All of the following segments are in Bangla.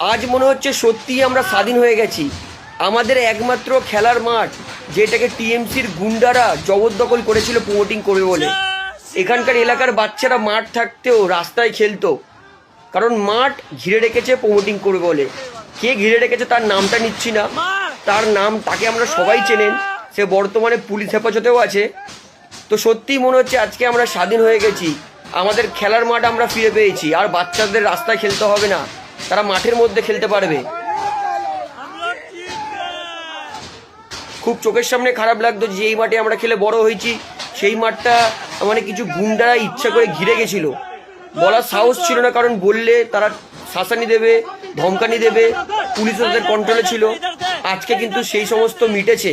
আজ মনে হচ্ছে সত্যিই আমরা স্বাধীন হয়ে গেছি। আমাদের একমাত্র খেলার মাঠ, যেটাকে টিএমসির গুন্ডারা জবরদখল করেছিল প্রমোটিং করবে বলে, এখানকার এলাকার বাচ্চারা মাঠ থাকতেও রাস্তায় খেলতো, কারণ মাঠ ঘিরে রেখেছে প্রমোটিং করবে বলে। কে ঘিরে রেখেছে তার নামটা নিচ্ছি না, তাকে আমরা সবাই চেনেন, সে বর্তমানে পুলিশ হেফাজতেও আছে। তো সত্যিই মনে হচ্ছে আজকে আমরা স্বাধীন হয়ে গেছি, আমাদের খেলার মাঠ আমরা ফিরে পেয়েছি, আর বাচ্চাদের রাস্তায় খেলতে হবে না, তারা মাঠের মধ্যে খেলতে পারবে। খুব চোখের সামনে খারাপ লাগতো যে এই মাঠে আমরা খেলে বড় হয়েছি, সেই মাঠটা মানে কিছু গুন্ডারা ইচ্ছা করে ঘিরে গেছিল। বলার সাহস ছিল না, কারণ বললে তারা শাসানি দেবে, ধমকানি দেবে, পুলিশ ওদের কন্ট্রোলে ছিল। আজকে কিন্তু সেই সমস্ত মিটেছে,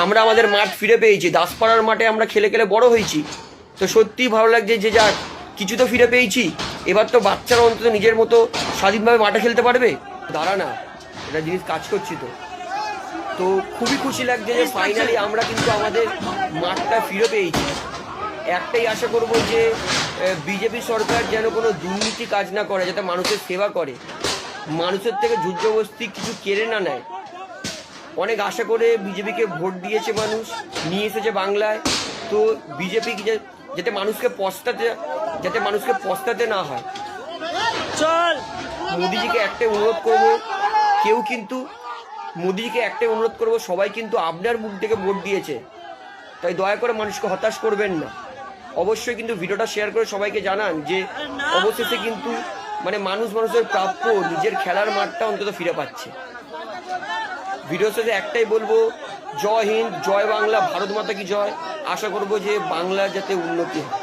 আমরা আমাদের মাঠ ফিরে পেয়েছি, দাসপাড়ার মাঠে আমরা খেলে খেলে বড় হয়েছি। তো সত্যিই ভালো লাগছে যে যাক, কিছু তো ফিরে পেয়েছি। এবার তো বাচ্চারা অন্তত নিজের মতো স্বাধীনভাবে মাঠে খেলতে পারবে। দাঁড়া না, এটা জিনিস কাজ করছি তো। তো খুবই খুশি লাগছে যে ফাইনালি আমরা কিন্তু আমাদের মাঠটা ফিরে পেয়েছি। একটাই আশা করব যে বিজেপি সরকার যেন কোনো দুর্নীতি কাজ না করে, যাতে মানুষের সেবা করে, মানুষের থেকে জোরজবরদস্তি কিছু কেড়ে না নেয়। অনেক আশা করে বিজেপিকে ভোট দিয়েছে মানুষ, নিয়ে এসেছে বাংলায়। তো বিজেপি যাতে মানুষকে পস্তাতে না হয়। মোদিজিকে একটাই অনুরোধ করব, সবাই কিন্তু আপনার মুখ থেকে ভোট দিয়েছে, তাই দয়া করে মানুষকে হতাশ করবেন না। অবশ্যই কিন্তু ভিডিওটা শেয়ার করে সবাইকে জানান যে অবশেষে কিন্তু মানুষের প্রাপ্য নিজের খেলার মাঠটা অন্তত ফিরে পাচ্ছে। ভিডিওর সাথে একটাই বলবো, জয় হিন্দ, জয় বাংলা, ভারত মাতা কি জয়। আশা করবো যে বাংলার যাতে উন্নতি হয়।